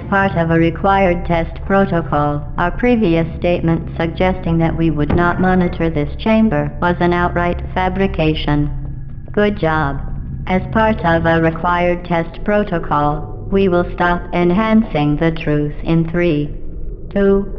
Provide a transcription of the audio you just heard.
part of a required test protocol. Our previous statement suggesting that we would not monitor this chamber was an outright fabrication. Good job. As part of a required test protocol, we will stop enhancing the truth in 3, 2,